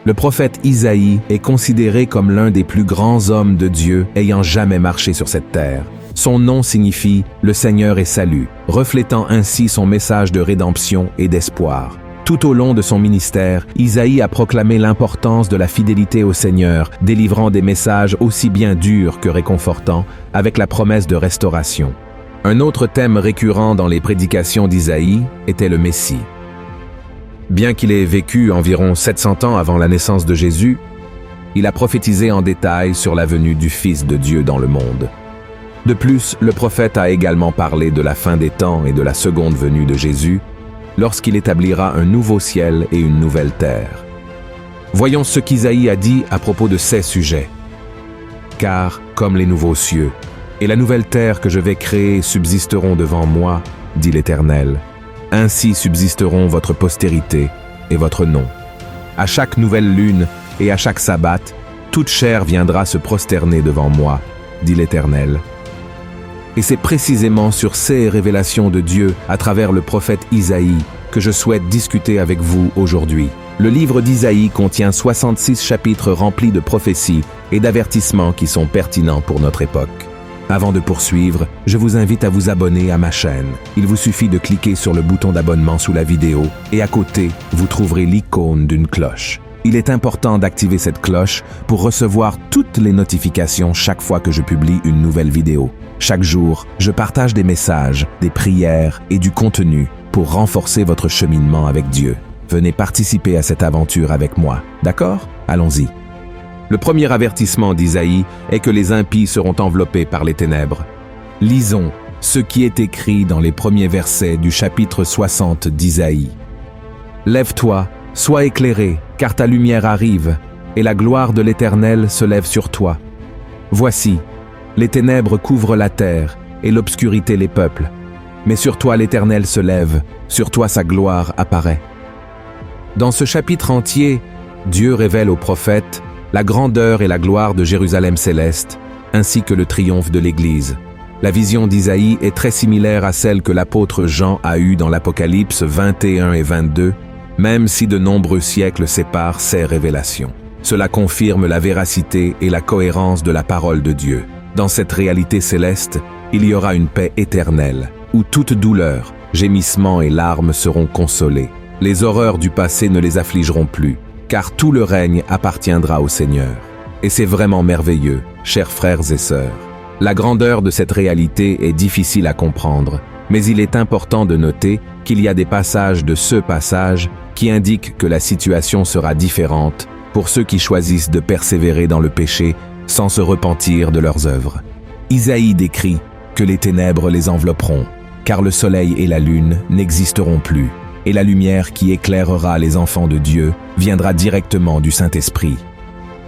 Le prophète Isaïe est considéré comme l'un des plus grands hommes de Dieu ayant jamais marché sur cette terre. Son nom signifie « Le Seigneur est salut », reflétant ainsi son message de rédemption et d'espoir. Tout au long de son ministère, Isaïe a proclamé l'importance de la fidélité au Seigneur, délivrant des messages aussi bien durs que réconfortants, avec la promesse de restauration. Un autre thème récurrent dans les prédications d'Isaïe était le Messie. Bien qu'il ait vécu environ 700 ans avant la naissance de Jésus, il a prophétisé en détail sur la venue du Fils de Dieu dans le monde. De plus, le prophète a également parlé de la fin des temps et de la seconde venue de Jésus, lorsqu'il établira un nouveau ciel et une nouvelle terre. Voyons ce qu'Isaïe a dit à propos de ces sujets. « Car, comme les nouveaux cieux, et la nouvelle terre que je vais créer subsisteront devant moi, dit l'Éternel. Ainsi subsisteront votre postérité et votre nom. À chaque nouvelle lune et à chaque sabbat, toute chair viendra se prosterner devant moi, dit l'Éternel. » Et c'est précisément sur ces révélations de Dieu à travers le prophète Isaïe que je souhaite discuter avec vous aujourd'hui. Le livre d'Isaïe contient 66 chapitres remplis de prophéties et d'avertissements qui sont pertinents pour notre époque. Avant de poursuivre, je vous invite à vous abonner à ma chaîne. Il vous suffit de cliquer sur le bouton d'abonnement sous la vidéo et à côté, vous trouverez l'icône d'une cloche. Il est important d'activer cette cloche pour recevoir toutes les notifications chaque fois que je publie une nouvelle vidéo. Chaque jour, je partage des messages, des prières et du contenu pour renforcer votre cheminement avec Dieu. Venez participer à cette aventure avec moi, d'accord? Allons-y. Le premier avertissement d'Isaïe est que les impies seront enveloppés par les ténèbres. Lisons ce qui est écrit dans les premiers versets du chapitre 60 d'Isaïe. « Lève-toi, sois éclairé, car ta lumière arrive, et la gloire de l'Éternel se lève sur toi. Voici, les ténèbres couvrent la terre, et l'obscurité les peuples. Mais sur toi l'Éternel se lève, sur toi sa gloire apparaît. » Dans ce chapitre entier, Dieu révèle aux prophètes la grandeur et la gloire de Jérusalem céleste, ainsi que le triomphe de l'Église. La vision d'Isaïe est très similaire à celle que l'apôtre Jean a eue dans l'Apocalypse 21 et 22, même si de nombreux siècles séparent ces révélations. Cela confirme la véracité et la cohérence de la parole de Dieu. Dans cette réalité céleste, il y aura une paix éternelle, où toute douleur, gémissement et larmes seront consolés. Les horreurs du passé ne les affligeront plus, car tout le règne appartiendra au Seigneur. Et c'est vraiment merveilleux, chers frères et sœurs. La grandeur de cette réalité est difficile à comprendre, mais il est important de noter qu'il y a des passages de ce passage qui indiquent que la situation sera différente pour ceux qui choisissent de persévérer dans le péché sans se repentir de leurs œuvres. Isaïe décrit que les ténèbres les envelopperont, car le soleil et la lune n'existeront plus, et la lumière qui éclairera les enfants de Dieu viendra directement du Saint-Esprit.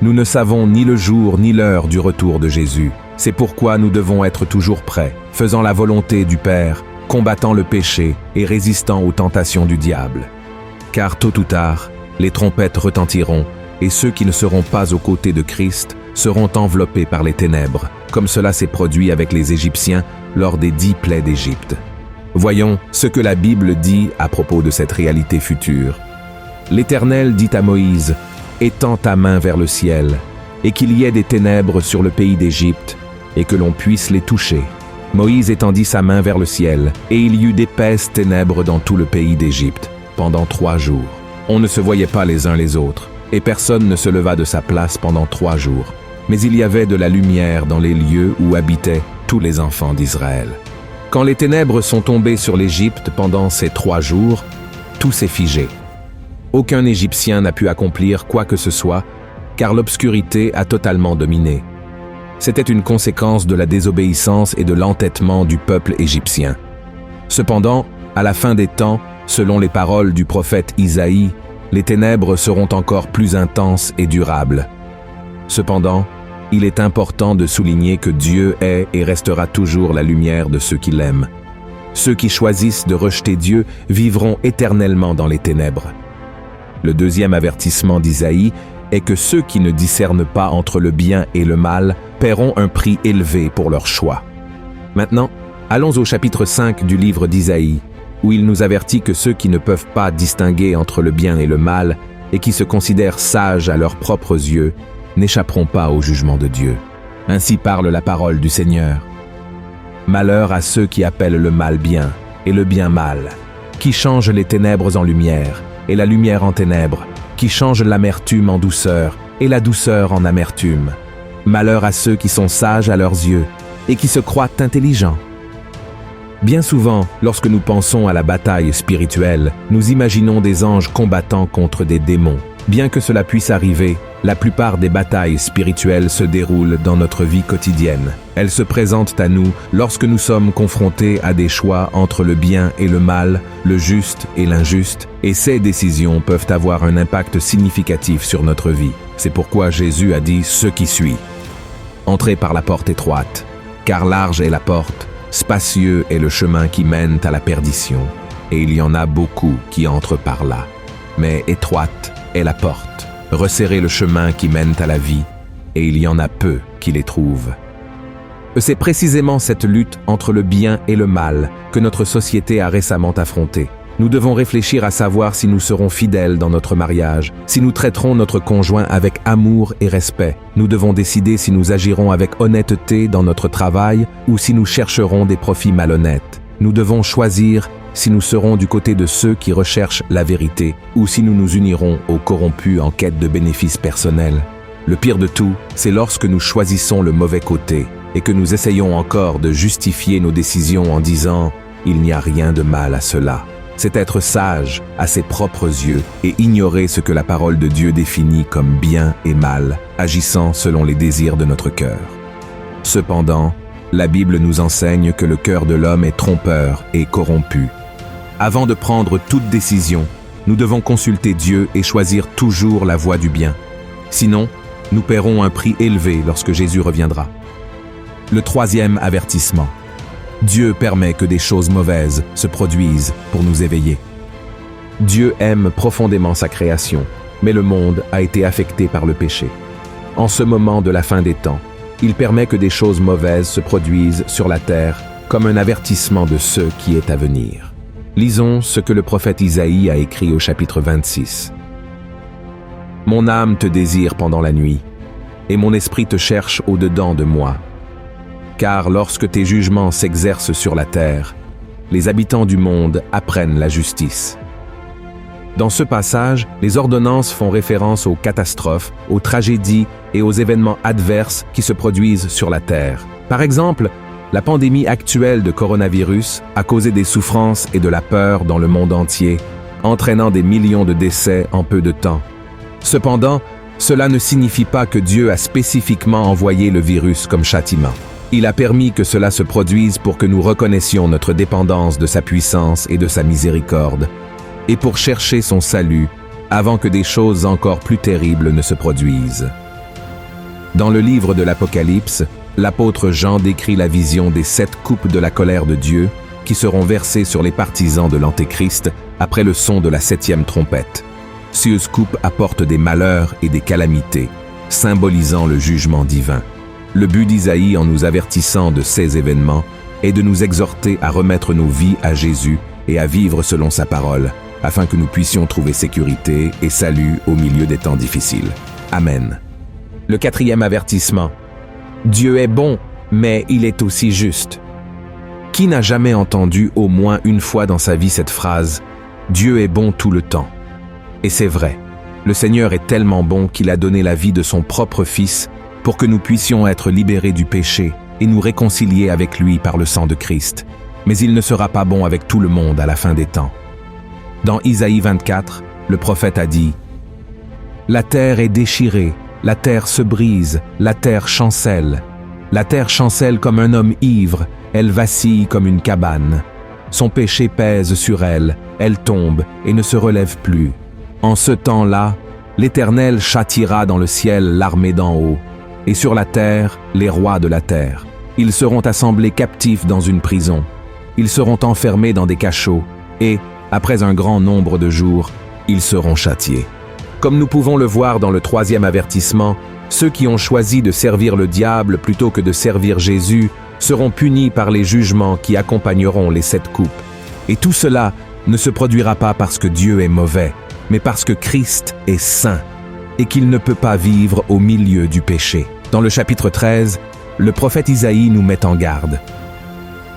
Nous ne savons ni le jour ni l'heure du retour de Jésus. C'est pourquoi nous devons être toujours prêts, faisant la volonté du Père, combattant le péché et résistant aux tentations du diable. Car tôt ou tard, les trompettes retentiront, et ceux qui ne seront pas aux côtés de Christ seront enveloppés par les ténèbres, comme cela s'est produit avec les Égyptiens lors des 10 plaies d'Égypte. Voyons ce que la Bible dit à propos de cette réalité future. L'Éternel dit à Moïse, « Étends ta main vers le ciel, et qu'il y ait des ténèbres sur le pays d'Égypte, et que l'on puisse les toucher. » Moïse étendit sa main vers le ciel, et il y eut d'épaisses ténèbres dans tout le pays d'Égypte, pendant 3 jours. On ne se voyait pas les uns les autres, et personne ne se leva de sa place pendant 3 jours. Mais il y avait de la lumière dans les lieux où habitaient tous les enfants d'Israël. Quand les ténèbres sont tombées sur l'Égypte pendant ces 3 jours, tout s'est figé. Aucun Égyptien n'a pu accomplir quoi que ce soit, car l'obscurité a totalement dominé. C'était une conséquence de la désobéissance et de l'entêtement du peuple égyptien. Cependant, à la fin des temps, selon les paroles du prophète Isaïe, les ténèbres seront encore plus intenses et durables. Cependant, il est important de souligner que Dieu est et restera toujours la lumière de ceux qui l'aiment. Ceux qui choisissent de rejeter Dieu vivront éternellement dans les ténèbres. Le deuxième avertissement d'Isaïe est que ceux qui ne discernent pas entre le bien et le mal paieront un prix élevé pour leur choix. Maintenant, allons au chapitre 5 du livre d'Isaïe, où il nous avertit que ceux qui ne peuvent pas distinguer entre le bien et le mal et qui se considèrent sages à leurs propres yeux n'échapperont pas au jugement de Dieu. Ainsi parle la parole du Seigneur. Malheur à ceux qui appellent le mal bien et le bien mal, qui changent les ténèbres en lumière et la lumière en ténèbres, qui changent l'amertume en douceur et la douceur en amertume. Malheur à ceux qui sont sages à leurs yeux et qui se croient intelligents. Bien souvent, lorsque nous pensons à la bataille spirituelle, nous imaginons des anges combattant contre des démons. Bien que cela puisse arriver, la plupart des batailles spirituelles se déroulent dans notre vie quotidienne. Elles se présentent à nous lorsque nous sommes confrontés à des choix entre le bien et le mal, le juste et l'injuste, et ces décisions peuvent avoir un impact significatif sur notre vie. C'est pourquoi Jésus a dit ce qui suit. Entrez par la porte étroite, car large est la porte, spacieux est le chemin qui mène à la perdition, et il y en a beaucoup qui entrent par là. Mais étroite est la porte, resserrez le chemin qui mène à la vie, et il y en a peu qui les trouvent. C'est précisément cette lutte entre le bien et le mal que notre société a récemment affrontée. Nous devons réfléchir à savoir si nous serons fidèles dans notre mariage, si nous traiterons notre conjoint avec amour et respect. Nous devons décider si nous agirons avec honnêteté dans notre travail ou si nous chercherons des profits malhonnêtes. Nous devons choisir si nous serons du côté de ceux qui recherchent la vérité ou si nous nous unirons aux corrompus en quête de bénéfices personnels. Le pire de tout, c'est lorsque nous choisissons le mauvais côté et que nous essayons encore de justifier nos décisions en disant « il n'y a rien de mal à cela ». C'est être sage à ses propres yeux et ignorer ce que la parole de Dieu définit comme bien et mal, agissant selon les désirs de notre cœur. Cependant, la Bible nous enseigne que le cœur de l'homme est trompeur et corrompu. Avant de prendre toute décision, nous devons consulter Dieu et choisir toujours la voie du bien. Sinon, nous paierons un prix élevé lorsque Jésus reviendra. Le troisième avertissement. Dieu permet que des choses mauvaises se produisent pour nous éveiller. Dieu aime profondément sa création, mais le monde a été affecté par le péché. En ce moment de la fin des temps, il permet que des choses mauvaises se produisent sur la terre comme un avertissement de ce qui est à venir. Lisons ce que le prophète Isaïe a écrit au chapitre 26. « Mon âme te désire pendant la nuit, et mon esprit te cherche au-dedans de moi. Car lorsque tes jugements s'exercent sur la terre, les habitants du monde apprennent la justice. » Dans ce passage, les ordonnances font référence aux catastrophes, aux tragédies et aux événements adverses qui se produisent sur la terre. Par exemple, la pandémie actuelle de coronavirus a causé des souffrances et de la peur dans le monde entier, entraînant des millions de décès en peu de temps. Cependant, cela ne signifie pas que Dieu a spécifiquement envoyé le virus comme châtiment. Il a permis que cela se produise pour que nous reconnaissions notre dépendance de sa puissance et de sa miséricorde, et pour chercher son salut avant que des choses encore plus terribles ne se produisent. Dans le livre de l'Apocalypse, l'apôtre Jean décrit la vision des 7 coupes de la colère de Dieu qui seront versées sur les partisans de l'Antéchrist après le son de la 7e trompette. Ces coupes apportent des malheurs et des calamités, symbolisant le jugement divin. Le but d'Isaïe en nous avertissant de ces événements est de nous exhorter à remettre nos vies à Jésus et à vivre selon sa parole, afin que nous puissions trouver sécurité et salut au milieu des temps difficiles. Amen. Le 4e avertissement. Dieu est bon, mais il est aussi juste. Qui n'a jamais entendu au moins une fois dans sa vie cette phrase « Dieu est bon tout le temps ». Et c'est vrai, le Seigneur est tellement bon qu'il a donné la vie de son propre Fils pour que nous puissions être libérés du péché et nous réconcilier avec lui par le sang de Christ. Mais il ne sera pas bon avec tout le monde à la fin des temps. Dans Isaïe 24, le prophète a dit « La terre est déchirée, la terre se brise, la terre chancelle. La terre chancelle comme un homme ivre, elle vacille comme une cabane. Son péché pèse sur elle, elle tombe et ne se relève plus. En ce temps-là, l'Éternel châtiera dans le ciel l'armée d'en haut, et sur la terre, les rois de la terre. Ils seront assemblés captifs dans une prison. Ils seront enfermés dans des cachots, et, après un grand nombre de jours, ils seront châtiés. Comme nous pouvons le voir dans le 3e avertissement, ceux qui ont choisi de servir le diable plutôt que de servir Jésus seront punis par les jugements qui accompagneront les 7 coupes. Et tout cela ne se produira pas parce que Dieu est mauvais, mais parce que Christ est saint et qu'il ne peut pas vivre au milieu du péché. Dans le chapitre 13, le prophète Isaïe nous met en garde.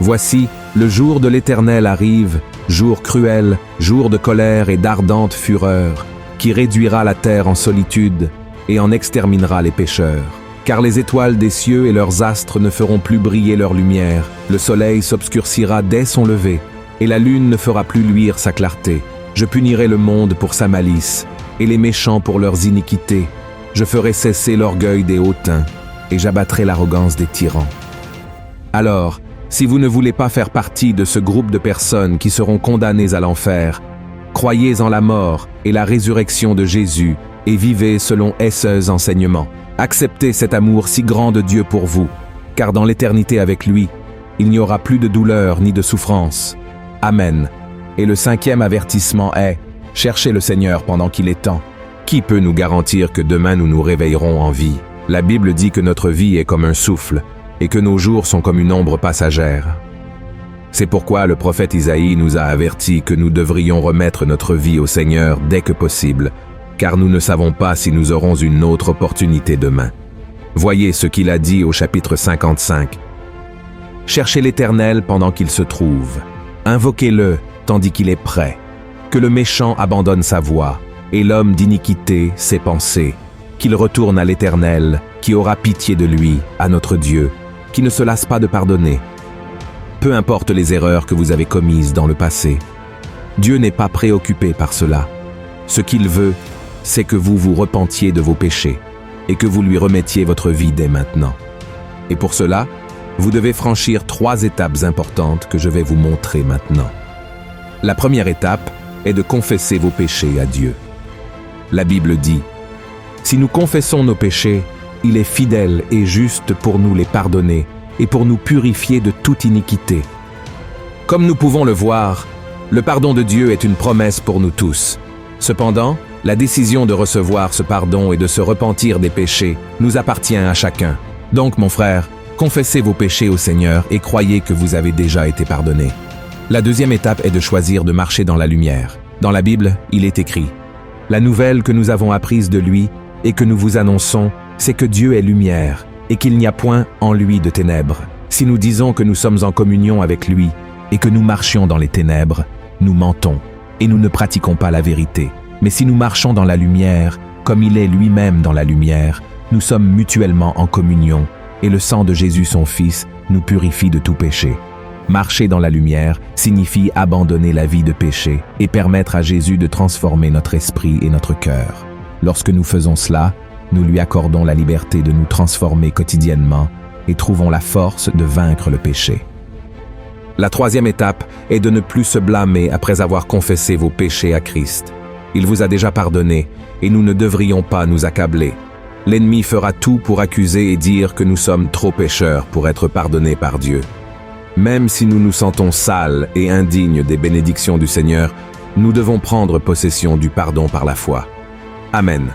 Voici, le jour de l'Éternel arrive, jour cruel, jour de colère et d'ardente fureur, qui réduira la terre en solitude et en exterminera les pécheurs. Car les étoiles des cieux et leurs astres ne feront plus briller leur lumière, le soleil s'obscurcira dès son lever, et la lune ne fera plus luire sa clarté. Je punirai le monde pour sa malice, et les méchants pour leurs iniquités. Je ferai cesser l'orgueil des hautains, et j'abattrai l'arrogance des tyrans. Alors, si vous ne voulez pas faire partie de ce groupe de personnes qui seront condamnées à l'enfer, croyez en la mort et la résurrection de Jésus et vivez selon ces enseignements. Acceptez cet amour si grand de Dieu pour vous, car dans l'éternité avec lui, il n'y aura plus de douleur ni de souffrance. Amen. Et le 5e avertissement est « Cherchez le Seigneur pendant qu'il est temps. Qui peut nous garantir que demain nous nous réveillerons en vie? La Bible dit que notre vie est comme un souffle, et que nos jours sont comme une ombre passagère. C'est pourquoi le prophète Isaïe nous a avertis que nous devrions remettre notre vie au Seigneur dès que possible, car nous ne savons pas si nous aurons une autre opportunité demain. Voyez ce qu'il a dit au chapitre 55. « Cherchez l'Éternel pendant qu'il se trouve. Invoquez-le tandis qu'il est prêt. Que le méchant abandonne sa voie, et l'homme d'iniquité ses pensées. Qu'il retourne à l'Éternel, qui aura pitié de lui, à notre Dieu, qui ne se lasse pas de pardonner. Peu importe les erreurs que vous avez commises dans le passé, Dieu n'est pas préoccupé par cela. Ce qu'il veut, c'est que vous vous repentiez de vos péchés et que vous lui remettiez votre vie dès maintenant. Et pour cela, vous devez franchir 3 étapes importantes que je vais vous montrer maintenant. La première étape est de confesser vos péchés à Dieu. La Bible dit « Si nous confessons nos péchés, il est fidèle et juste pour nous les pardonner et pour nous purifier de toute iniquité. » Comme nous pouvons le voir, le pardon de Dieu est une promesse pour nous tous. Cependant, la décision de recevoir ce pardon et de se repentir des péchés nous appartient à chacun. Donc, mon frère, confessez vos péchés au Seigneur et croyez que vous avez déjà été pardonné. La deuxième étape est de choisir de marcher dans la lumière. Dans la Bible, il est écrit « La nouvelle que nous avons apprise de lui et que nous vous annonçons, c'est que Dieu est lumière et qu'il n'y a point en lui de ténèbres. Si nous disons que nous sommes en communion avec lui et que nous marchions dans les ténèbres, nous mentons et nous ne pratiquons pas la vérité. Mais si nous marchons dans la lumière, comme il est lui-même dans la lumière, nous sommes mutuellement en communion et le sang de Jésus son Fils nous purifie de tout péché. » Marcher dans la lumière signifie abandonner la vie de péché et permettre à Jésus de transformer notre esprit et notre cœur. Lorsque nous faisons cela, nous lui accordons la liberté de nous transformer quotidiennement et trouvons la force de vaincre le péché. La troisième étape est de ne plus se blâmer après avoir confessé vos péchés à Christ. Il vous a déjà pardonné et nous ne devrions pas nous accabler. L'ennemi fera tout pour accuser et dire que nous sommes trop pécheurs pour être pardonnés par Dieu. Même si nous nous sentons sales et indignes des bénédictions du Seigneur, nous devons prendre possession du pardon par la foi. Amen.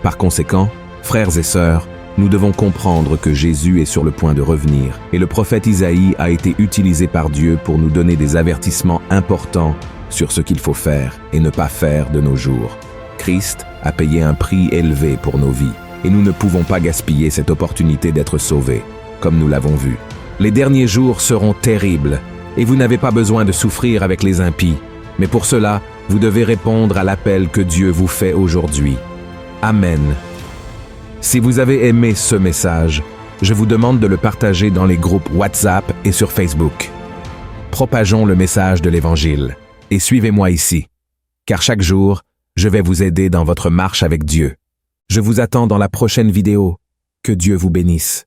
Par conséquent, frères et sœurs, nous devons comprendre que Jésus est sur le point de revenir et le prophète Isaïe a été utilisé par Dieu pour nous donner des avertissements importants sur ce qu'il faut faire et ne pas faire de nos jours. Christ a payé un prix élevé pour nos vies et nous ne pouvons pas gaspiller cette opportunité d'être sauvés, comme nous l'avons vu. Les derniers jours seront terribles et vous n'avez pas besoin de souffrir avec les impies, mais pour cela, vous devez répondre à l'appel que Dieu vous fait aujourd'hui. Amen. Si vous avez aimé ce message, je vous demande de le partager dans les groupes WhatsApp et sur Facebook. Propageons le message de l'Évangile et suivez-moi ici, car chaque jour, je vais vous aider dans votre marche avec Dieu. Je vous attends dans la prochaine vidéo. Que Dieu vous bénisse.